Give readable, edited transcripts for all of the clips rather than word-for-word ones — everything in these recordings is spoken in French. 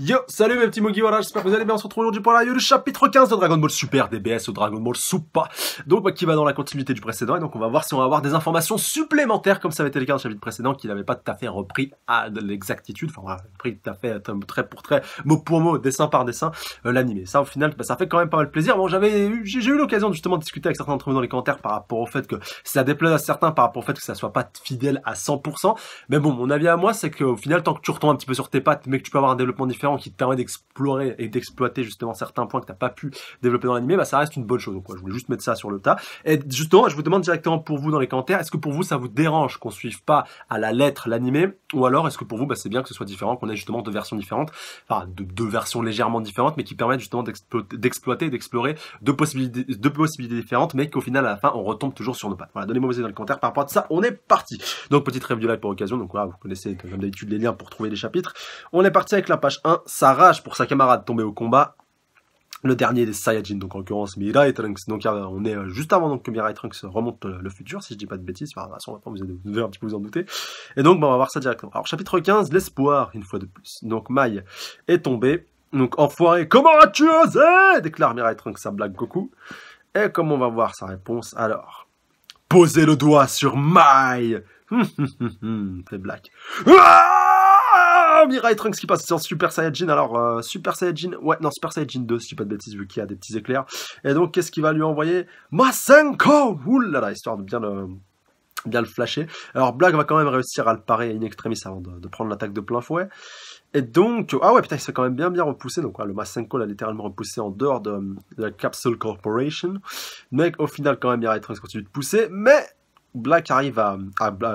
Yo, salut mes petits Mugi, voilà, j'espère que vous allez bien, on se retrouve aujourd'hui pour la review du chapitre 15 de Dragon Ball Super DBS ou Dragon Ball Super. Donc, qui va dans la continuité du précédent, et donc on va voir si on va avoir des informations supplémentaires, comme ça avait été le cas dans le chapitre précédent, qui n'avait pas tout à fait repris à de l'exactitude, enfin voilà, repris tout à fait, trait pour trait, mot pour mot, dessin par dessin, l'animé. Ça, au final, ça fait quand même pas mal plaisir. Bon, j'ai eu l'occasion justement de discuter avec certains d'entre vous dans les commentaires par rapport au fait que ça déplaise à certains, par rapport au fait que ça soit pas fidèle à 100%. Mais bon, mon avis à moi, c'est qu'au final, tant que tu retombes un petit peu sur tes pattes, mais que tu peux avoir un développement différent qui te permet d'explorer et d'exploiter justement certains points que t'as pas pu développer dans l'animé, bah ça reste une bonne chose. Donc je voulais juste mettre ça sur le tas. Et justement, je vous demande directement pour vous dans les commentaires, est-ce que pour vous ça vous dérange qu'on suive pas à la lettre l'animé, ou alors est-ce que pour vous bah, c'est bien que ce soit différent, qu'on ait justement deux versions différentes, enfin deux versions légèrement différentes, mais qui permettent justement d'exploiter et d'explorer deux possibilités différentes, mais qu'au final à la fin on retombe toujours sur nos pattes. Voilà, donnez-moi vos idées dans les commentaires par rapport à ça. On est parti. Donc petite review live pour occasion. Donc voilà, vous connaissez comme d'habitude les liens pour trouver les chapitres. On est parti avec la page 1, sa rage pour sa camarade tombée au combat. Le dernier des Saiyajin, donc en l'occurrence Mirai Trunks. Donc on est juste avant donc, que Mirai Trunks remonte le futur, si je dis pas de bêtises. Enfin, vous devez un petit peu vous en douter. Et donc, on va voir ça directement. Alors, chapitre 15, l'espoir, une fois de plus. Donc, Mai est tombé. Donc, enfoiré, comment as-tu osé déclare Mirai Trunks à Black Goku. Et comme on va voir sa réponse, alors, posez le doigt sur Mai. Fait Black. Mirai Trunks qui passe sur Super Saiyajin. Alors, Super Saiyajin, ouais, non, Super Saiyajin 2, si je dis pas de bêtises, vu qu'il y a des petits éclairs. Et donc, qu'est-ce qu'il va lui envoyer? Masenko! Oulala, histoire de bien le flasher. Alors, Black va quand même réussir à le parer in extremis avant de prendre l'attaque de plein fouet. Et donc, ah ouais, putain, il s'est quand même bien repoussé. Donc, le Masenko l'a littéralement repoussé en dehors de la Capsule Corporation. Mais au final, quand même, Mirai Trunks continue de pousser. Mais Black arrive à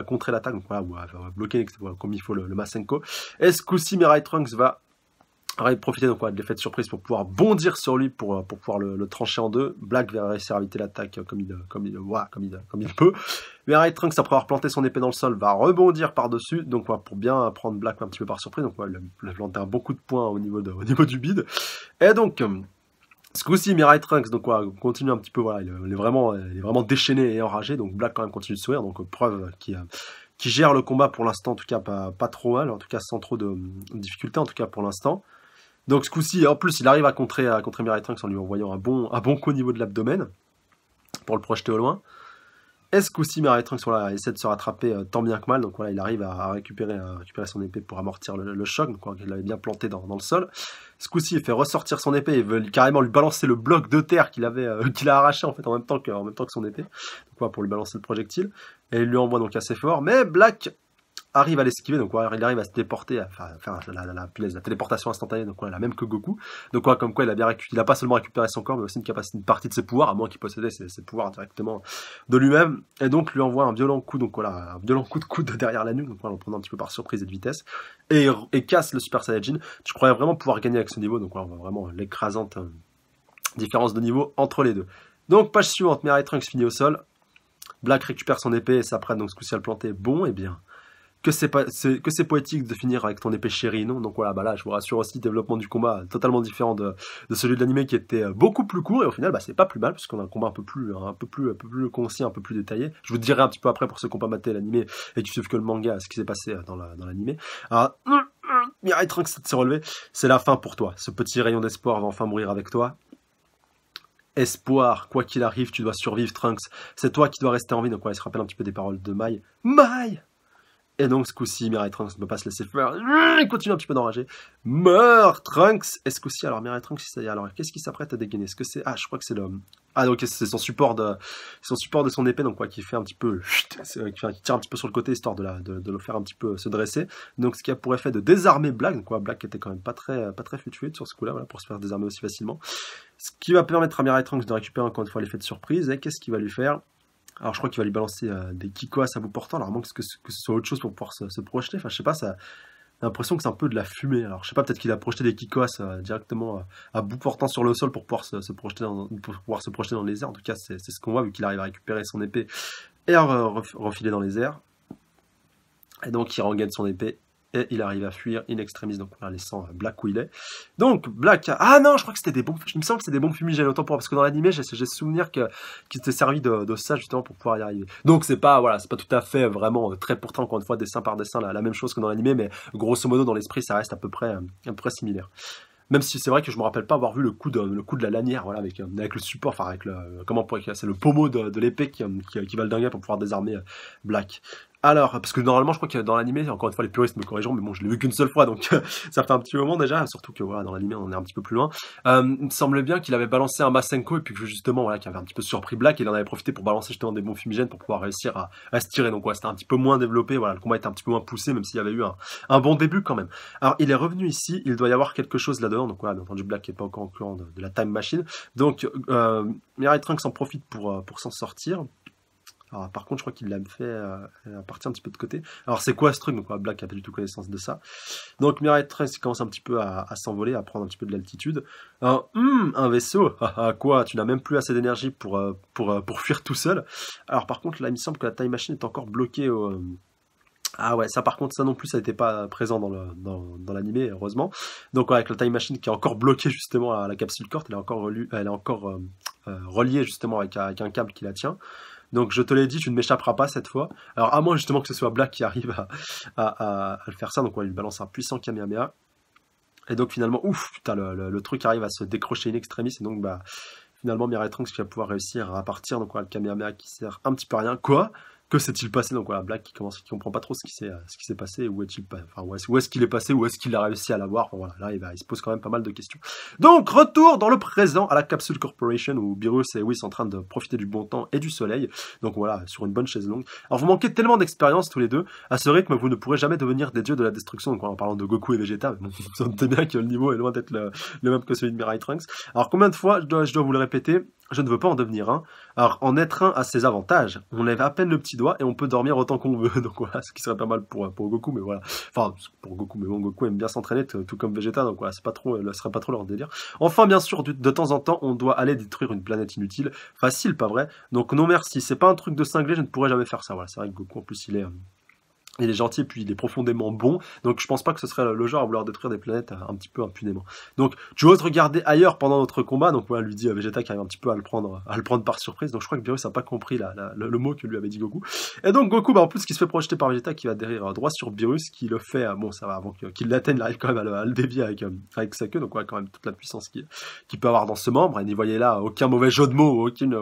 contrer l'attaque, donc voilà, ou à bloquer comme il faut le Masenko. Et ce coup-ci, Mirai Trunks va profiter donc, de l'effet de surprise pour pouvoir bondir sur lui pour pouvoir le trancher en deux. Black va réussir à éviter l'attaque comme il peut. Mirai Trunks, après avoir planté son épée dans le sol, va rebondir par-dessus, donc pour bien prendre Black un petit peu par surprise. Donc il a planté un bon coup de poing au niveau du bide. Et donc ce coup-ci, Mirai Trunks, donc continue un petit peu, voilà, il est vraiment déchaîné et enragé, donc Black quand même continue de sourire, donc preuve qui gère le combat pour l'instant, en tout cas pas trop mal, en tout cas sans trop de difficultés, en tout cas pour l'instant. Donc ce coup-ci, en plus, il arrive à contrer Mirai Trunks en lui envoyant un bon coup au niveau de l'abdomen, pour le projeter au loin. Et ce coup-ci, Mirai Trunks essaie de se rattraper tant bien que mal, donc voilà, il arrive à récupérer son épée pour amortir le choc, donc il l'avait bien planté dans le sol. Ce coup-ci, il fait ressortir son épée, il veut carrément lui balancer le bloc de terre qu'il a arraché en fait en même temps que son épée, donc pour lui balancer le projectile, et il lui envoie donc assez fort, mais Black arrive à l'esquiver, donc il arrive à se téléporter, à faire la téléportation instantanée, donc la même que Goku. Donc comme quoi il a pas seulement récupéré son corps, mais aussi une partie de ses pouvoirs, à moins qu'il possédait ses pouvoirs directement de lui-même, et donc lui envoie un violent coup, donc un violent coup de coude derrière la nuque, donc en prenant un petit peu par surprise et de vitesse, et casse le Super Saiyajin. Je croyais vraiment pouvoir gagner avec ce niveau, donc on voit vraiment l'écrasante différence de niveau entre les deux. Donc page suivante, Mirai Trunks finit au sol, Black récupère son épée et s'apprête donc ce coup-ci à le planter. Bon, et bien que c'est poétique de finir avec ton épée chérie, non? Donc voilà, là, je vous rassure aussi, développement du combat totalement différent de celui de l'animé qui était beaucoup plus court, et au final, c'est pas plus mal, puisqu'on a un combat un peu plus concis, un peu plus détaillé. Je vous dirai un petit peu après pour ceux qui n'ont pas maté l'animé et qui suivent que le manga, ce qui s'est passé dans l'animé. Alors, Mirai Trunks s'est relevé, c'est la fin pour toi. Ce petit rayon d'espoir va enfin mourir avec toi. Espoir, quoi qu'il arrive, tu dois survivre, Trunks. C'est toi qui dois rester en vie. Donc il se rappelle un petit peu des paroles de Mai. Mai! Et donc, ce coup-ci, Mirai Trunks ne peut pas se laisser faire. Il continue un petit peu d'enrager. Meurs, Trunks! Et ce coup-ci, alors, Mirai Trunks, alors, qu'est-ce qu'il s'apprête à dégainer? Est-ce que c'est... Ah, je crois que c'est le... Ah, donc, c'est son support de son épée, donc, qui fait un petit peu... qui tire un petit peu sur le côté, histoire de le faire un petit peu se dresser. Donc, ce qui a pour effet de désarmer Black. Donc, Black était quand même pas très fluctué sur ce coup-là, voilà, pour se faire désarmer aussi facilement. Ce qui va permettre à Mirai Trunks de récupérer encore une fois l'effet de surprise. Et qu'est-ce qu'il va lui faire? Alors je crois qu'il va lui balancer des kikos à bout portant, alors à moins que ce soit autre chose pour pouvoir se projeter, enfin je sais pas, ça a l'impression que c'est un peu de la fumée, alors je sais pas, peut-être qu'il a projeté des kikos directement à bout portant sur le sol pour pouvoir se projeter dans les airs, en tout cas c'est ce qu'on voit vu qu'il arrive à récupérer son épée et à refiler dans les airs, et donc il rengaine son épée, Et il arrive à fuir in extremis, donc en laissant Black où il est. Donc, Black, ah non, je crois que c'était des bombes, il me semble que c'était des bombes fumigènes, autant pour, parce que dans l'animé, j'ai souvenir qu'il s'était servi de ça, justement, pour pouvoir y arriver. Donc, c'est pas, voilà, c'est pas tout à fait vraiment très pourtant, encore une fois, dessin par dessin, la même chose que dans l'animé, mais grosso modo, dans l'esprit, ça reste à peu près similaire. Même si c'est vrai que je me rappelle pas avoir vu le coup de la lanière, voilà, avec le support, enfin avec comment on pourrait dire, c'est le pommeau de l'épée qui va le dinguer pour pouvoir désarmer Black. Alors, parce que normalement, je crois que dans l'animé, encore une fois, les puristes me corrigeront, mais bon, je l'ai vu qu'une seule fois, donc ça fait un petit moment déjà, surtout que voilà, dans l'animé, on est un petit peu plus loin. Il me semblait bien qu'il avait balancé un Masenko, et puis que justement, voilà, qu'il avait un petit peu surpris Black, et il en avait profité pour balancer justement des bombes fumigènes pour pouvoir réussir à se tirer. Donc ouais, c'était un petit peu moins développé, voilà, le combat était un petit peu moins poussé, même s'il y avait eu un bon début quand même. Alors, il est revenu ici, il doit y avoir quelque chose là-dedans, donc voilà, bien entendu, Black n'est pas encore au courant de la Time Machine. Donc, Mirai Trunks en profite pour s'en sortir. Alors, par contre, je crois qu'il l'a fait partir un petit peu de côté. Alors, c'est quoi ce truc? Donc, Black n'a pas du tout connaissance de ça. Donc, Mirai Trunks commence un petit peu à s'envoler, à prendre un petit peu de l'altitude. Un vaisseau. Quoi? Tu n'as même plus assez d'énergie pour fuir tout seul. Alors, par contre, là, il me semble que la Time Machine est encore bloquée au... Ah ouais, ça par contre, ça non plus, ça n'était pas présent dans l'animé, heureusement. Donc ouais, avec la Time Machine qui est encore bloquée justement à la capsule Corp, elle est encore reliée justement avec un câble qui la tient. Donc je te l'ai dit, tu ne m'échapperas pas cette fois. Alors à moins justement que ce soit Black qui arrive à le faire ça, donc ouais, il balance un puissant Kamehameha. Et donc finalement, ouf, putain, le truc arrive à se décrocher in extremis, et donc bah finalement Mirai Trunks qui va pouvoir réussir à partir, donc voilà, le Kamehameha qui sert un petit peu à rien. Quoi? Que s'est-il passé? Donc voilà, Black qui comprend pas trop ce qui s'est passé, où est-ce qu'il est passé, où est-ce qu'il a réussi à l'avoir. Enfin, voilà, là il se pose quand même pas mal de questions. Donc retour dans le présent à la Capsule Corporation où Beerus et Whis sont en train de profiter du bon temps et du soleil. Donc voilà, sur une bonne chaise longue. Alors vous manquez tellement d'expérience tous les deux, à ce rythme vous ne pourrez jamais devenir des dieux de la destruction. Donc en parlant de Goku et Vegeta, bon, vous sentez bien que le niveau est loin d'être le même que celui de Mirai Trunks. Alors combien de fois je dois vous le répéter? Je ne veux pas en devenir un. Alors, en être un a ses avantages. On lève à peine le petit doigt et on peut dormir autant qu'on veut. Donc voilà, ce qui serait pas mal pour Goku, mais voilà. Enfin, pour Goku, mais bon, Goku aime bien s'entraîner, tout comme Vegeta, donc voilà, ce serait pas trop leur délire. Enfin, bien sûr, de temps en temps, on doit aller détruire une planète inutile. Facile, pas vrai? Donc non merci, c'est pas un truc de cinglé, je ne pourrais jamais faire ça. Voilà, c'est vrai que Goku, en plus, il est gentil et puis il est profondément bon, donc je pense pas que ce serait le genre à vouloir détruire des planètes un petit peu impunément. Donc tu oses regarder ailleurs pendant notre combat, donc voilà, lui dit Vegeta qui arrive un petit peu à le prendre par surprise, donc je crois que Beerus n'a pas compris le mot que lui avait dit Goku. Et donc Goku, en plus qui se fait projeter par Vegeta, qui va atterrir droit sur Beerus, qui le fait, bon ça va, avant qu'il l'atteigne, il arrive quand même à le dévier avec sa queue, donc voilà, quand même toute la puissance qu'il peut avoir dans ce membre, et n'y voyez là aucun mauvais jeu de mots, aucune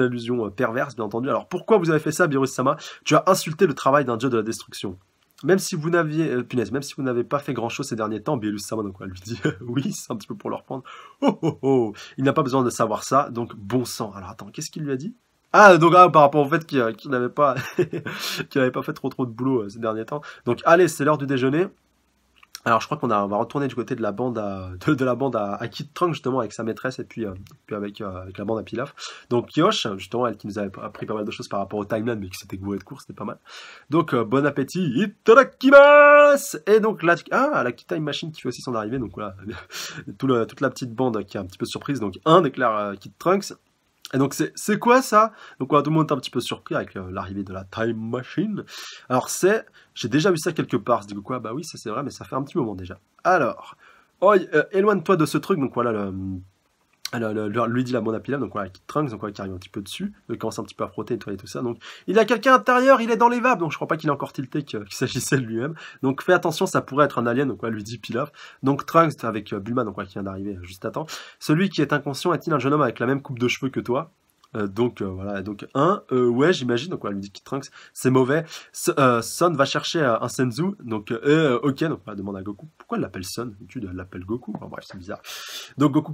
allusion perverse, bien entendu. Alors pourquoi vous avez fait ça, Beerus-sama? Tu as insulté le travail d'un dieu de la destruction. Même si vous n'avez pas fait grand chose ces derniers temps, Beerus-sama, donc elle lui dit oui, c'est un petit peu pour le reprendre. Oh, il n'a pas besoin de savoir ça, donc bon sang. Alors attends, qu'est-ce qu'il lui a dit? Ah, donc par rapport au fait qu'il n'avait pas qu'il n'avait pas fait trop de boulot ces derniers temps. Donc allez, c'est l'heure du déjeuner. Alors je crois on va retourner du côté de la bande à Kid Trunks justement avec sa maîtresse et puis avec la bande à Pilaf. Donc Kyosh justement, elle qui nous avait appris pas mal de choses par rapport au timeline mais qui s'était gouré de cours, c'était pas mal. Donc bon appétit, itadakimasu. Et donc la Time Machine qui fait aussi son arrivée, donc voilà toute la petite bande qui est un petit peu surprise. Donc déclare Kid Trunks. Et donc c'est quoi ça? Donc voilà, tout le monde est un petit peu surpris avec l'arrivée de la Time Machine. Alors j'ai déjà vu ça quelque part. Je dis quoi? Bah oui, ça c'est vrai, mais ça fait un petit moment déjà. Alors, éloigne-toi de ce truc. Donc voilà, lui dit la bande à Pilaf, donc voilà, Kid Trunks, donc voilà, qui arrive un petit peu dessus, il commence un petit peu à frotter, nettoyer tout ça, donc il y a quelqu'un à l'intérieur, il est dans les vapes, donc je crois pas qu'il ait encore tilté qu'il s'agissait de lui-même, donc fais attention, ça pourrait être un alien, donc voilà, lui dit Pilaf, donc Trunks avec Bulma, donc voilà, qui vient d'arriver juste à temps, celui qui est inconscient est-il un jeune homme avec la même coupe de cheveux que toi? Voilà, donc ouais, j'imagine, donc voilà, lui dit Kid Trunks, c'est mauvais. Son va chercher un Senzu, donc ok, donc on demande à Goku pourquoi elle l'appelle Son, d'habitude elle l'appelle Goku, enfin, bref, c'est bizarre. Donc Goku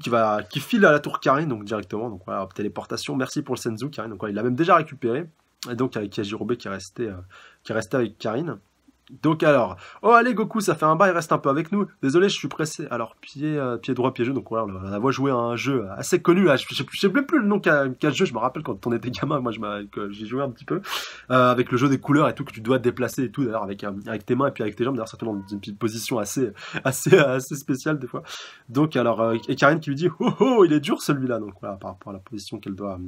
qui file à la tour Karin, donc directement, donc voilà, téléportation, merci pour le Senzu Karin, donc voilà, il l'a même déjà récupéré, et donc avec Yajirobe qui est resté avec Karin. Donc alors, allez Goku, ça fait un bail, reste un peu avec nous. Désolé, je suis pressé. Alors pied droit, pied jeu. Donc voilà, on a joué à un jeu assez connu. Là. Je sais même plus le nom qu'a le jeu. Je me rappelle quand on était gamin, moi j'ai joué un petit peu avec le jeu des couleurs et tout que tu dois te déplacer et tout. D'ailleurs avec tes mains et puis avec tes jambes. D'ailleurs ça te met dans une petite position assez spéciale des fois. Donc alors et Karine qui lui dit il est dur celui-là. Donc voilà, par rapport à la position qu'il doit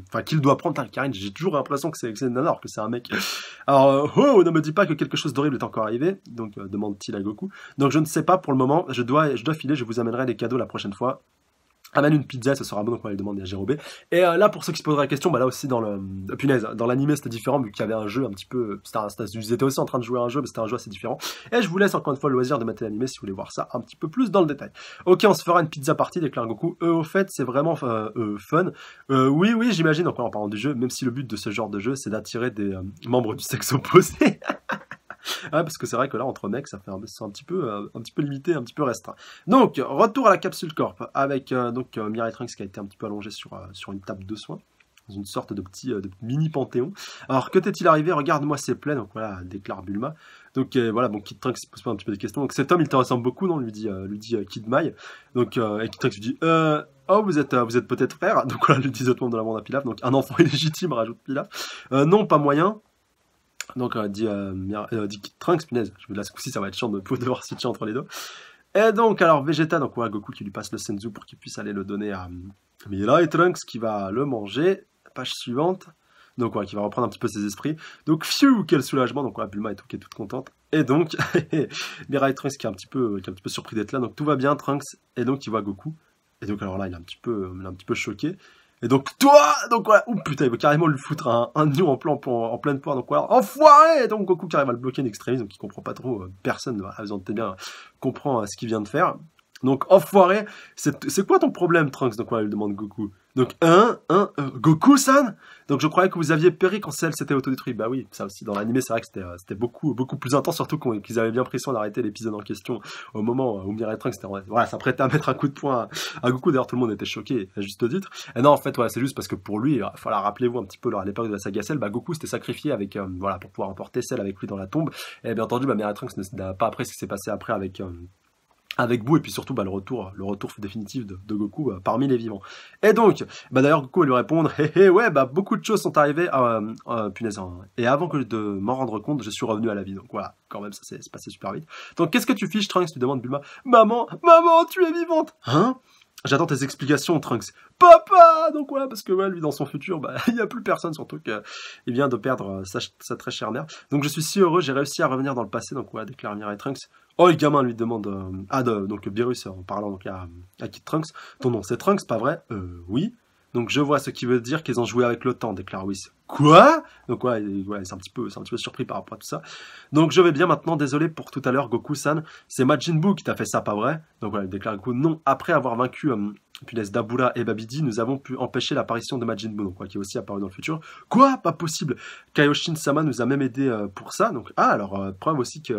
prendre. Karine, j'ai toujours l'impression que c'est une nana alors que c'est un mec. Alors ne me dis pas que quelque chose d'horrible est encore arriver? Donc, demande-t-il à Goku. Donc, je ne sais pas pour le moment. Je dois filer. Je vous amènerai des cadeaux la prochaine fois. Amène une pizza, ça sera bon, donc on va lui demander à Jérôme. Et là, pour ceux qui se poseraient la question, bah là aussi dans le... punaise, dans l'animé c'était différent, vu qu'il y avait un jeu un petit peu... Ils étaient aussi en train de jouer à un jeu, mais c'était un jeu assez différent. Et je vous laisse encore une fois le loisir de mater l'animé si vous voulez voir ça un petit peu plus dans le détail. Ok, on se fera une pizza party, déclare Goku. Au fait, c'est vraiment fun. Oui, j'imagine, encore en parlant du jeu, même si le but de ce genre de jeu, c'est d'attirer des membres du sexe opposé. Ouais, parce que c'est vrai que là, entre mecs, c'est un petit peu limité, un petit peu restreint. Donc, retour à la capsule Corp, avec Mirai Trunks qui a été un petit peu allongé sur une table de soins, dans une sorte de petit mini panthéon. Alors, que t'est-il arrivé? Regarde-moi ses plaies, donc voilà, déclare Bulma. Donc voilà, bon, Kid Trunks pose pas un petit peu des questions. Donc cet homme, il te ressemble beaucoup, non? Lui dit Kid Mai. Donc, et Kid Trunks lui dit, oh, vous êtes peut-être frère? Donc voilà, lui disent autres membres de la bande à Pilaf. Donc, un enfant illégitime, rajoute Pilaf. Non, pas moyen. Donc, dit Kid Trunks, punaise, là, ce coup-ci, ça va être chiant de devoir switcher entre les deux. Et donc, alors, Vegeta, donc, ouais, Goku qui lui passe le Senzu pour qu'il puisse aller le donner à Mirai Trunks qui va le manger. Page suivante. Donc, ouais, qui va reprendre un petit peu ses esprits. Donc, pfiou, quel soulagement. Donc, ouais, Bulma qui est toute contente. Et donc, Mirai Trunks qui est un petit peu surpris d'être là. Donc, tout va bien, Trunks. Et donc, il voit Goku. Et donc, alors là, il est un petit peu choqué. Et donc, toi, donc voilà, oh putain, il veut carrément lui foutre un nœud en pleine poire, donc voilà, enfoiré! Et donc, Goku qui arrive à le bloquer en extrémisme, donc il comprend pas trop, personne, à besoin de bien, comprend ce qu'il vient de faire. Donc, enfoiré, c'est quoi ton problème, Trunks? Donc voilà, il demande Goku. Donc, Goku-san? Donc, je croyais que vous aviez péri quand celle s'était autodétruite. Bah oui, ça aussi, dans l'animé, c'est vrai que c'était beaucoup plus intense, surtout qu'ils avaient bien pris soin d'arrêter l'épisode en question au moment où Mirai Trunks voilà, ça prêtait à mettre un coup de poing à Goku. D'ailleurs, tout le monde était choqué, à juste titre. Et non, en fait, voilà, c'est juste parce que pour lui, voilà, rappelez-vous un petit peu, à l'époque de la saga Cell, bah, Goku s'était sacrifié avec, voilà, pour pouvoir emporter Cell avec lui dans la tombe. Et bien entendu, bah, Mirai Trunks n'a pas appris ce qui s'est passé après avec Boo, et puis surtout le retour définitif de Goku parmi les vivants. Et donc, bah d'ailleurs Goku va lui répondre, ouais, bah beaucoup de choses sont arrivées, punaise, et avant que de m'en rendre compte, je suis revenu à la vie. Donc voilà, quand même, ça s'est passé super vite. Donc qu'est-ce que tu fiches, Trunks? Tu demandes Bulma. Maman, tu es vivante. Hein? J'attends tes explications, Trunks. Papa! Donc voilà, parce que ouais, lui, dans son futur, bah, il n'y a plus personne, surtout qu'il vient de perdre sa très chère mère. Donc je suis si heureux, j'ai réussi à revenir dans le passé, donc voilà, déclare Mirai Trunks. Oh, le gamin lui demande, donc Beerus, en parlant donc à Kid Trunks, ton nom c'est Trunks, pas vrai? Oui. Donc je vois ce qui veut dire qu'ils ont joué avec le temps, déclare Whis. Quoi? Donc ouais, c'est un petit peu surpris par rapport à tout ça. Donc je vais bien maintenant, désolé pour tout à l'heure, Goku-san, c'est Majin Buu qui t'a fait ça, pas vrai? Donc voilà, il déclare Goku, non, après avoir vaincu punaise Dabura et Babidi, nous avons pu empêcher l'apparition de Majin Buu, donc quoi, qui est aussi apparu dans le futur. Quoi? Pas possible. Kaioshin-sama nous a même aidé pour ça, donc alors preuve aussi que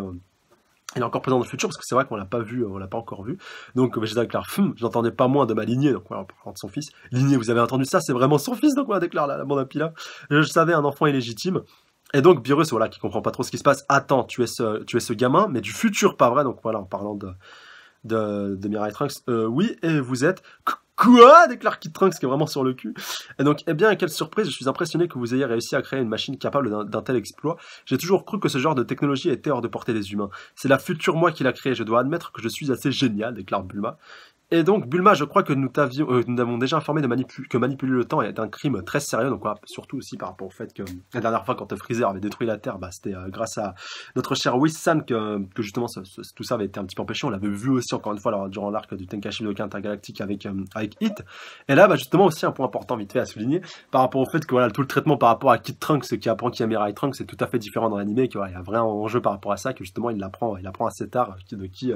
il est encore présent dans le futur, parce que c'est vrai qu'on l'a pas vu, on l'a pas encore vu. Donc, Vegeta déclare, j'entendais pas moins de ma lignée, donc voilà, en parlant de son fils. Lignée, vous avez entendu ça, c'est vraiment son fils, donc voilà, déclare la bande à Pilaf. Je savais, un enfant illégitime. Et donc, Beerus, voilà, qui comprend pas trop ce qui se passe. Attends, tu es ce gamin, mais du futur, pas vrai, donc voilà, en parlant de Mirai Trunks. Oui, et vous êtes... Quoi? Déclare Kid Trunks qui est vraiment sur le cul. Et donc, eh bien, quelle surprise, je suis impressionné que vous ayez réussi à créer une machine capable d'un tel exploit. J'ai toujours cru que ce genre de technologie était hors de portée des humains. C'est la future moi qui l'a créée, je dois admettre que je suis assez génial, déclare Bulma. Et donc, Bulma, je crois que nous avons déjà informé que manipuler le temps est un crime très sérieux, donc voilà, surtout aussi par rapport au fait que la dernière fois, quand Freezer avait détruit la Terre, bah, c'était grâce à notre cher Whis-san que justement tout ça avait été un petit peu empêché. On l'avait vu aussi encore une fois durant l'arc du Tenkaichi Budokai intergalactique avec Hit. Et là, bah, justement aussi un point important vite fait à souligner, par rapport au fait que voilà, tout le traitement par rapport à Kid Trunks qui apprend qu'il y a Mirai Trunks, c'est tout à fait différent dans l'anime, qu'il y a un vrai enjeu par rapport à ça, que justement il apprend assez tard de qui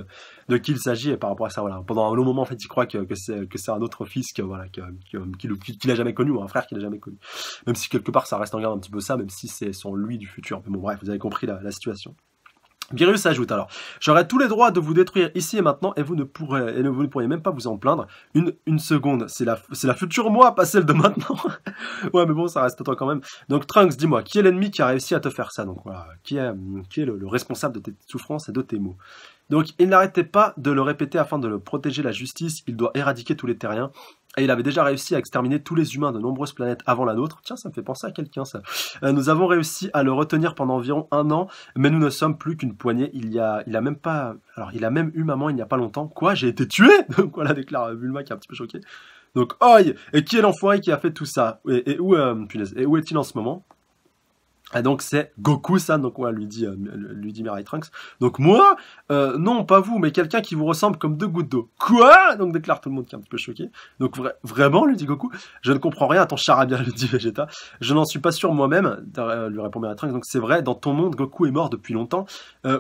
il s'agit, et par rapport à ça, voilà, pendant un long moment en fait il croit que c'est un autre fils qu'il a jamais connu, ou un frère qu'il a jamais connu, même si quelque part ça reste en garde un petit peu ça, même si c'est son lui du futur. Mais bon, bref, vous avez compris la situation. Beerus ajoute alors, j'aurai tous les droits de vous détruire ici et maintenant, et vous ne pourriez même pas vous en plaindre. Une seconde, c'est la future moi, pas celle de maintenant. Ouais, mais bon, ça reste toi quand même. Donc Trunks, dis-moi, qui est l'ennemi qui a réussi à te faire ça? Donc voilà, qui est le responsable de tes souffrances et de tes maux? Donc il n'arrêtait pas de le répéter afin de le protéger la justice, il doit éradiquer tous les terriens. Et il avait déjà réussi à exterminer tous les humains de nombreuses planètes avant la nôtre. Tiens, ça me fait penser à quelqu'un, ça. Nous avons réussi à le retenir pendant environ 1 an, mais nous ne sommes plus qu'une poignée. Il a même eu maman il n'y a pas longtemps. Quoi? J'ai été tué? Donc voilà, déclare Bulma qui est un petit peu choqué. Donc, oi! Et qui est l'enfoiré qui a fait tout ça? Et où est-il en ce moment? Et donc c'est Goku-san, donc ouais, lui dit Mirai Trunks. Donc moi, non pas vous, mais quelqu'un qui vous ressemble comme deux gouttes d'eau. Quoi? Donc déclare tout le monde qui est un petit peu choqué. Donc vraiment, lui dit Goku, je ne comprends rien à ton charabia, lui dit Vegeta. Je n'en suis pas sûr moi-même, lui répond Mirai Trunks. Donc c'est vrai, dans ton monde, Goku est mort depuis longtemps.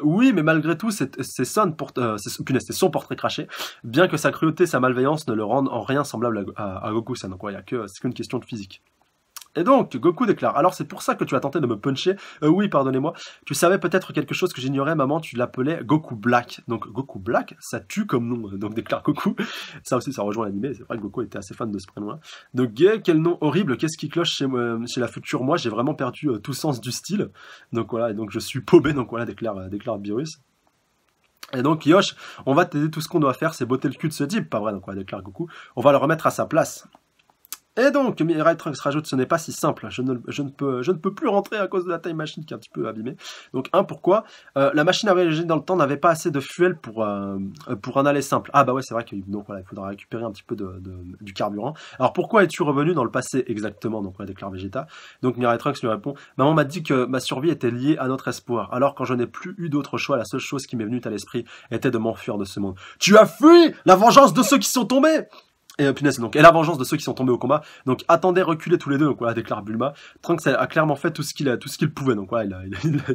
Oui, mais malgré tout, c'est son portrait craché. Bien que sa cruauté, sa malveillance ne le rendent en rien semblable à Goku-san. Donc ouais, c'est qu'une question de physique. Et donc, Goku déclare, alors c'est pour ça que tu as tenté de me puncher. Oui, pardonnez-moi. Tu savais peut-être quelque chose que j'ignorais, maman, tu l'appelais Goku Black. Donc Goku Black, ça tue comme nom, donc déclare Goku. Ça aussi, ça rejoint l'animé, c'est vrai que Goku était assez fan de ce prénom-là. Donc gay, quel nom horrible, qu'est-ce qui cloche chez la future moi, j'ai vraiment perdu tout sens du style. Donc voilà, et donc je suis paumé, donc voilà, déclare Beerus. Et donc Yosh, on va t'aider, tout ce qu'on doit faire, c'est botter le cul de ce type, pas vrai, donc voilà, déclare Goku. On va le remettre à sa place. Et donc, Mirai Trunks rajoute, ce n'est pas si simple, je ne peux plus rentrer à cause de la time machine qui est un petit peu abîmée. Donc, pourquoi la machine à voyager dans le temps n'avait pas assez de fuel pour un aller simple. Ah bah ouais, c'est vrai que donc voilà, il faudra récupérer un petit peu du carburant. Alors pourquoi es-tu revenu dans le passé exactement? Donc on déclare Vegeta. Donc Mirai Trunks lui répond, maman m'a dit que ma survie était liée à notre espoir. Alors quand je n'ai plus eu d'autre choix, la seule chose qui m'est venue à l'esprit était de m'enfuir de ce monde. Tu as fui la vengeance de ceux qui sont tombés! Et punaise, donc, et la vengeance de ceux qui sont tombés au combat. Donc, attendez, reculez tous les deux. Donc, voilà, déclare Bulma. Trunks a clairement fait tout ce qu'il pouvait. Donc, voilà,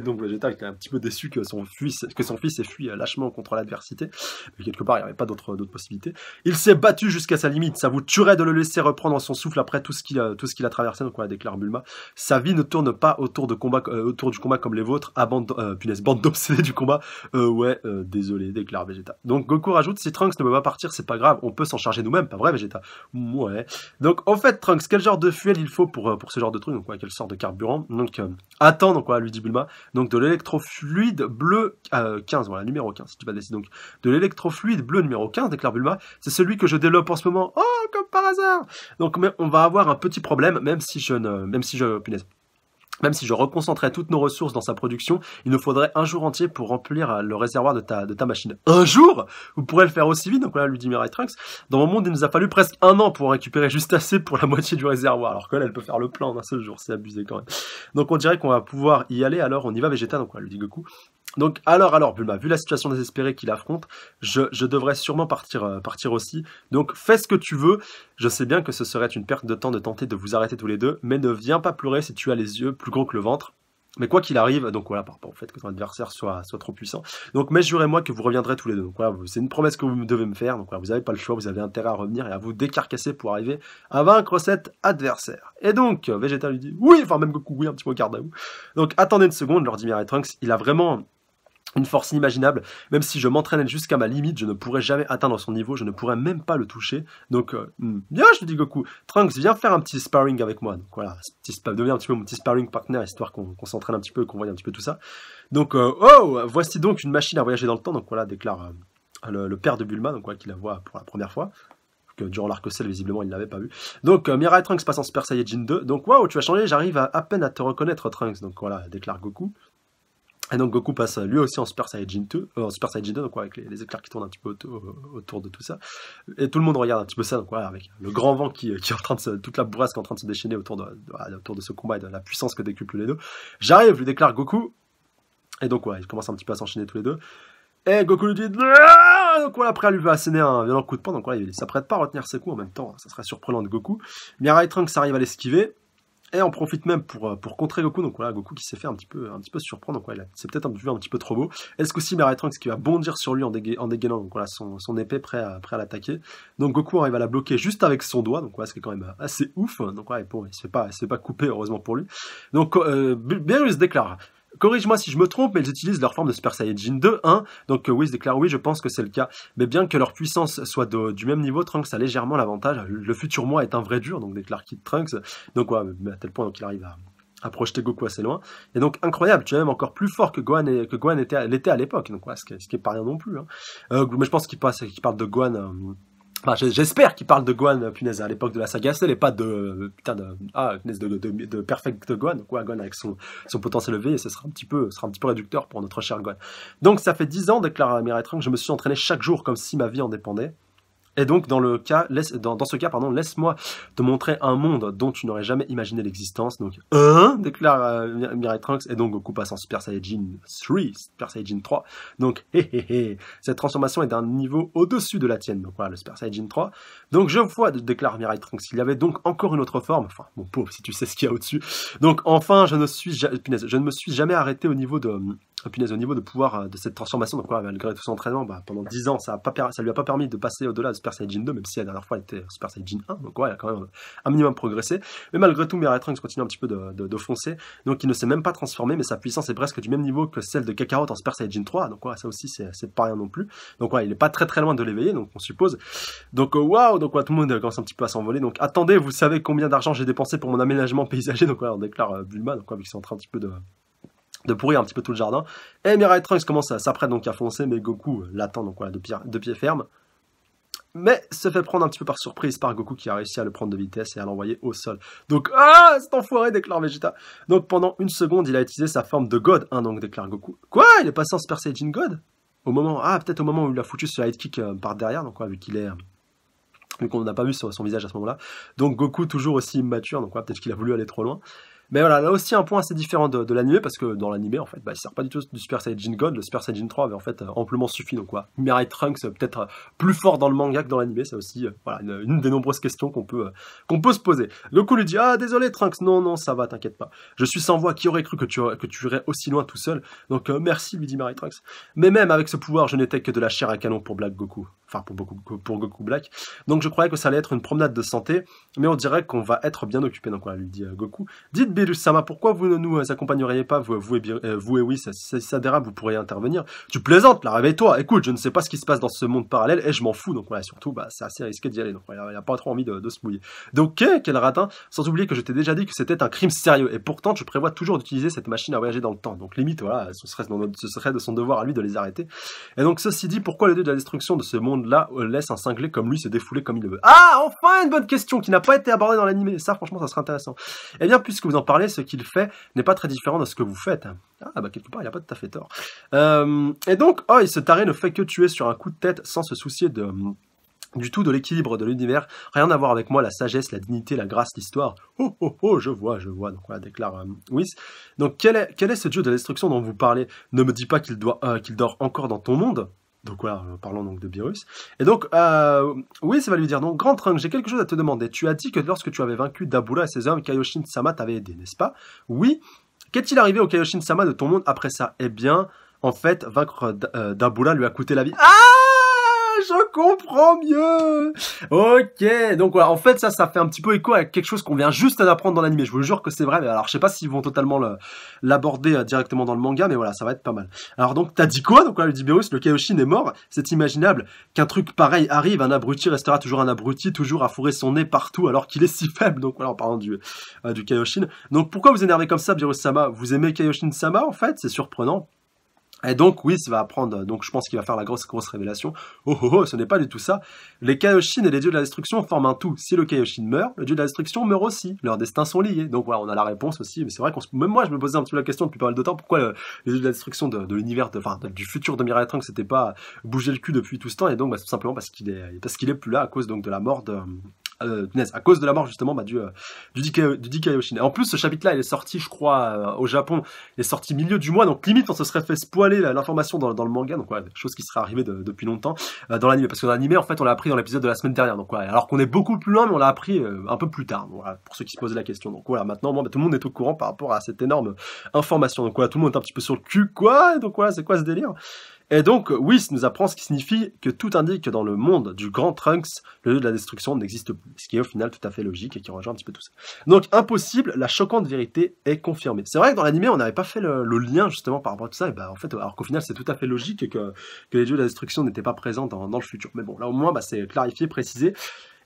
donc, Vegeta était un petit peu déçu que son fils ait fui lâchement contre l'adversité. Mais quelque part, il n'y avait pas d'autres possibilités. Il s'est battu jusqu'à sa limite. Ça vous tuerait de le laisser reprendre son souffle après tout ce qu'il a traversé. Donc, voilà, déclare Bulma. Sa vie ne tourne pas autour du combat comme les vôtres. Bande d'obsédés du combat. Désolé, déclare Vegeta. Donc, Goku rajoute, si Trunks ne veut pas partir, c'est pas grave. On peut s'en charger nous-mêmes. Pas vrai, Vegeta? Ouais. Donc en fait, Trunks, quel genre de fuel il faut pour ce genre de truc? Donc quelle sorte de carburant? Donc attends, donc lui dit Bulma. Donc de l'électrofluide bleu 15, voilà, numéro 15, si tu vas décider. Donc de l'électrofluide bleu numéro 15, déclare Bulma, c'est celui que je développe en ce moment. Oh, comme par hasard. Donc mais on va avoir un petit problème, même si je reconcentrais toutes nos ressources dans sa production, il nous faudrait un jour entier pour remplir le réservoir de ta machine. Un jour? Vous pourrez le faire aussi vite? Donc voilà, lui dit Mirai Trunks. Dans mon monde, il nous a fallu presque 1 an pour récupérer juste assez pour la moitié du réservoir. Alors qu'elle, elle peut faire le plein en un seul jour. C'est abusé quand même. Donc on dirait qu'on va pouvoir y aller. Alors on y va, Vegeta. Donc voilà, lui dit Goku. Donc alors Bulma, vu la situation désespérée qu'il affronte, je devrais sûrement partir aussi. Donc fais ce que tu veux. Je sais bien que ce serait une perte de temps de tenter de vous arrêter tous les deux, mais ne viens pas pleurer si tu as les yeux plus gros que le ventre. Mais quoi qu'il arrive, donc voilà, par rapport au fait que ton adversaire soit trop puissant. Donc mais jurez-moi que vous reviendrez tous les deux. Donc voilà, c'est une promesse que vous devez me faire. Donc voilà, vous n'avez pas le choix, vous avez intérêt à revenir et à vous décarcasser pour arriver à vaincre cet adversaire. Et donc Vegeta lui dit oui, enfin même Goku, oui, un petit peu garde à vous. Donc attendez une seconde, leur dit Mirai Trunks, il a vraiment une force inimaginable, même si je m'entraînais jusqu'à ma limite, je ne pourrais jamais atteindre son niveau, je ne pourrais même pas le toucher. Donc, bien, je lui dis Goku, Trunks, viens faire un petit sparring avec moi. Donc voilà, deviens un petit peu mon petit sparring partner, histoire qu'on s'entraîne un petit peu, qu'on voie un petit peu tout ça. Donc, voici donc une machine à voyager dans le temps. Donc voilà, déclare le père de Bulma, donc voilà, qui la voit pour la première fois. Durant l'arc Cell, visiblement, il ne l'avait pas vu. Donc, Mirai Trunks passe en Super Saiyajin 2. Donc, waouh, tu as changé, j'arrive à peine à te reconnaître, Trunks. Donc voilà, déclare Goku. Et donc Goku passe lui aussi en Super Saiyajin 2, donc ouais, avec les éclairs qui tournent un petit peu autour de tout ça. Et tout le monde regarde un petit peu ça, donc voilà, avec le grand vent qui est en train de toute la bourrasque est en train de se déchaîner autour de ce combat et de la puissance que décuplent les deux. J'arrive, lui déclare Goku. Et donc ouais, ils commencent un petit peu à s'enchaîner tous les deux. Et Goku lui dit ah, donc voilà, après elle lui va asséner un violent coup de poing, donc voilà, il s'apprête pas à retenir ses coups en même temps, ça serait surprenant de Goku. Mirai Trunks arrive à l'esquiver. Et on profite même pour contrer Goku, donc voilà, Goku qui s'est fait un petit peu surprendre, donc voilà, c'est peut-être un petit peu trop beau. Est-ce qu'aussi Mirai Trunks qui va bondir sur lui en dégainant, donc voilà, son épée prêt à l'attaquer. Donc Goku arrive à la bloquer juste avec son doigt, donc voilà, ce qui est quand même assez ouf, donc voilà, il se fait pas couper, heureusement pour lui. Donc Beerus déclare, corrige-moi si je me trompe, mais ils utilisent leur forme de Super Saiyajin 2, hein. Donc Whis déclare oui, je pense que c'est le cas. Mais bien que leur puissance soit du même niveau, Trunks a légèrement l'avantage. Le futur moi est un vrai dur, donc déclare Kid Trunks. Donc ouais, à tel point qu'il arrive à projeter Goku assez loin. Et donc incroyable, tu es même encore plus fort que Gohan l'était à l'époque. Donc ouais, ce qui est pas rien non plus. Hein. Mais je pense qu'il parle de Gohan. Enfin, j'espère qu'il parle de Gohan, punaise, à l'époque de la saga Cell et pas de Perfect Gohan, quoi, Gohan avec son potentiel élevé, et ce sera un petit peu réducteur pour notre cher Gohan. Donc, ça fait 10 ans, déclare Mirai Trunks, je me suis entraîné chaque jour comme si ma vie en dépendait. Et donc, dans ce cas, pardon, laisse-moi te montrer un monde dont tu n'aurais jamais imaginé l'existence. Donc, déclare Mirai Trunks. Et donc, Goku passe en Super Saiyajin 3, Super Saiyajin 3. Donc, cette transformation est d'un niveau au-dessus de la tienne. Donc, voilà, le Super Saiyajin 3. Donc, je vois, déclare Mirai Trunks, il y avait donc encore une autre forme. Enfin, mon pauvre, si tu sais ce qu'il y a au-dessus. Donc, enfin, je ne me suis jamais arrêté au niveau de pouvoir de cette transformation. Donc, voilà, malgré tout son entraînement, pendant 10 ans, ça lui a pas permis de passer au-delà de Super Saiyajin 2, même si la dernière fois elle était Super Saiyajin 1, donc ouais, il a quand même un minimum progressé. Mais malgré tout, Mirai Trunks continue un petit peu de foncer, donc il ne s'est même pas transformé, mais sa puissance est presque du même niveau que celle de Kakarot en Super Saiyajin 3, donc ouais, ça aussi c'est pas rien non plus. Donc ouais, il est pas très très loin de l'éveiller, donc on suppose. Donc waouh, donc ouais, tout le monde commence un petit peu à s'envoler. Donc attendez, vous savez combien d'argent j'ai dépensé pour mon aménagement paysager? Donc ouais, on déclare Bulma, donc ouais, vu qu'ils sont en train un petit peu de pourrir un petit peu tout le jardin. Et Mirai Trunks s'apprête donc à foncer, mais Goku l'attend donc voilà, de pied ferme. Mais se fait prendre un petit peu par surprise par Goku qui a réussi à le prendre de vitesse et à l'envoyer au sol. Donc, cet enfoiré, déclare Vegeta. Donc pendant une seconde, il a utilisé sa forme de God, donc déclare Goku. Quoi? Il est passé en Super Saiyajin God? Peut-être au moment où il a foutu ce high kick par derrière, donc ouais, vu qu'on n'a pas vu son visage à ce moment-là. Donc Goku toujours aussi immature, donc ouais, peut-être qu'il a voulu aller trop loin. Mais voilà, là aussi un point assez différent de l'anime, parce que dans l'anime, en fait, il sert pas du tout du Super Saiyajin God, le Super Saiyajin 3 avait en fait amplement suffi, donc quoi. Mirai Trunks peut-être plus fort dans le manga que dans l'anime, c'est aussi voilà, une des nombreuses questions qu'on peut se poser. Goku lui dit, désolé Trunks, non, ça va, t'inquiète pas. Je suis sans voix, qui aurait cru que tu irais aussi loin tout seul, donc merci, lui dit Mirai Trunks. Mais même avec ce pouvoir, je n'étais que de la chair à canon pour Black Goku. Enfin, pour Goku Black. Donc je croyais que ça allait être une promenade de santé, mais on dirait qu'on va être bien occupé, donc voilà, lui dit Goku. Dites Beerus-sama, pourquoi vous ne nous accompagneriez pas, vous et oui, si ça dérape, vous pourriez intervenir. Tu plaisantes, là, réveille-toi. Écoute, je ne sais pas ce qui se passe dans ce monde parallèle et je m'en fous. Donc voilà, surtout, c'est assez risqué d'y aller. Donc il a pas trop envie de se mouiller. Donc quel ratin, sans oublier que je t'ai déjà dit que c'était un crime sérieux. Et pourtant, je prévois toujours d'utiliser cette machine à voyager dans le temps. Donc limite, voilà, ce serait de son devoir à lui de les arrêter. Et donc ceci dit, pourquoi le dieu de la destruction de ce monde-là laisse un cinglé comme lui se défouler comme il le veut? Enfin une bonne question qui n'a pas été abordée dans l'anime. Ça, franchement, ça serait intéressant. Eh bien, puisque vous en parlez, ce qu'il fait n'est pas très différent de ce que vous faites. Quelque part, il a pas tout à fait tort. Et donc, il se taré ne fait que tuer sur un coup de tête sans se soucier du tout de l'équilibre de l'univers. Rien à voir avec moi, la sagesse, la dignité, la grâce, l'histoire. Je vois. Donc voilà, déclare Whis. Donc quel est ce dieu de la destruction dont vous parlez? Ne me dis pas qu'il dort encore dans ton monde. Donc voilà, parlons donc de Beerus. Et donc, oui, ça va lui dire, donc, Grand Trunks, j'ai quelque chose à te demander. Tu as dit que lorsque tu avais vaincu Dabura et ses hommes, Kaioshin-sama t'avait aidé, n'est-ce pas? Oui. Qu'est-il arrivé au Kaioshin-sama de ton monde après ça? Eh bien, en fait, vaincre Dabura lui a coûté la vie. Je comprends mieux. Ok, donc voilà, en fait ça fait un petit peu écho à quelque chose qu'on vient juste d'apprendre dans l'anime. Je vous jure que c'est vrai, mais alors je sais pas s'ils vont totalement l'aborder directement dans le manga, mais voilà, ça va être pas mal. Alors donc t'as dit quoi? Donc là, le dit Beerus, le Kaioshin est mort. C'est imaginable qu'un truc pareil arrive, un abruti restera toujours un abruti, toujours à fourrer son nez partout alors qu'il est si faible. Donc voilà, en parlant du Kaioshin. Donc pourquoi vous énervez comme ça, Beerus-sama? Vous aimez Kaioshin-sama en fait? C'est surprenant. Et donc, Whis va apprendre, donc je pense qu'il va faire la grosse révélation. Ce n'est pas du tout ça. Les Kaioshin et les dieux de la destruction forment un tout. Si le Kaioshin meurt, le dieu de la destruction meurt aussi. Leurs destins sont liés. Donc voilà, on a la réponse aussi. Mais c'est vrai même moi, je me posais un petit peu la question depuis pas mal de temps. Pourquoi les dieux de la destruction de l'univers, du futur de Mirai Trunks, c'était pas bougé le cul depuis tout ce temps. Et donc, tout simplement parce qu'il est plus là à cause donc de la mort à cause de la mort justement du Kaioshin. Et en plus, ce chapitre-là, il est sorti, je crois, au Japon, il est sorti milieu du mois, donc limite on se serait fait spoiler l'information dans le manga, donc voilà, chose qui serait arrivée depuis longtemps dans l'anime, parce que dans l'anime, en fait, on l'a appris dans l'épisode de la semaine dernière, donc voilà, alors qu'on est beaucoup plus loin, mais on l'a appris un peu plus tard, donc, voilà, pour ceux qui se posaient la question. Donc voilà, maintenant, tout le monde est au courant par rapport à cette énorme information, donc voilà, tout le monde est un petit peu sur le cul, quoi, donc voilà, c'est quoi ce délire? Et donc, Whis nous apprend ce qui signifie que tout indique que dans le monde du Grand Trunks, le dieu de la destruction n'existe plus. Ce qui est au final tout à fait logique et qui rejoint un petit peu tout ça. Donc, impossible, la choquante vérité est confirmée. C'est vrai que dans l'anime, on n'avait pas fait le lien justement par rapport à tout ça. Et en fait, alors qu'au final, c'est tout à fait logique et que les dieux de la destruction n'étaient pas présents dans le futur. Mais bon, là au moins, c'est clarifié, précisé.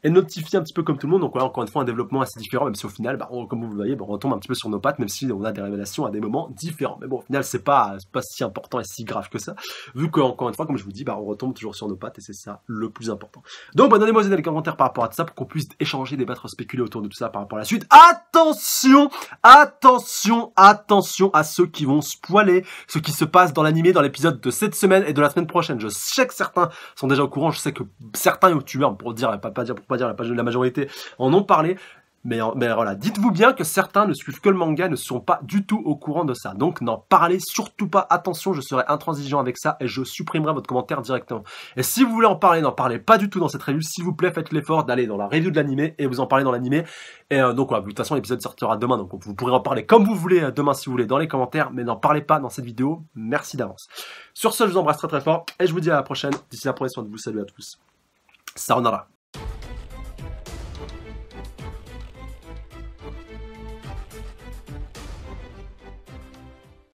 Et notifié un petit peu comme tout le monde, donc voilà, encore une fois, un développement assez différent, même si au final, comme vous le voyez, on retombe un petit peu sur nos pattes, même si on a des révélations à des moments différents. Mais bon, au final, c'est pas si important et si grave que ça, vu qu'encore une fois, comme je vous dis, on retombe toujours sur nos pattes, et c'est ça le plus important. Donc, donnez-moi des commentaires par rapport à tout ça, pour qu'on puisse échanger, débattre, spéculer autour de tout ça par rapport à la suite. À attention, attention, attention à ceux qui vont spoiler ce qui se passe dans l'animé dans l'épisode de cette semaine et de la semaine prochaine. Je sais que certains sont déjà au courant, je sais que certains youtubeurs, pour pas dire la majorité, en ont parlé. Mais voilà, dites-vous bien que certains ne suivent que le manga, ne sont pas du tout au courant de ça. Donc n'en parlez surtout pas, attention, je serai intransigeant avec ça et je supprimerai votre commentaire directement. Et si vous voulez en parler, n'en parlez pas du tout dans cette review, s'il vous plaît, faites l'effort d'aller dans la review de l'animé et vous en parlez dans l'animé. Et donc voilà, de toute façon l'épisode sortira demain, donc vous pourrez en parler comme vous voulez demain si vous voulez dans les commentaires, mais n'en parlez pas dans cette vidéo, merci d'avance. Sur ce, je vous embrasse très très fort et je vous dis à la prochaine. D'ici là, prenez soin de vous, salut à tous. Sayonara.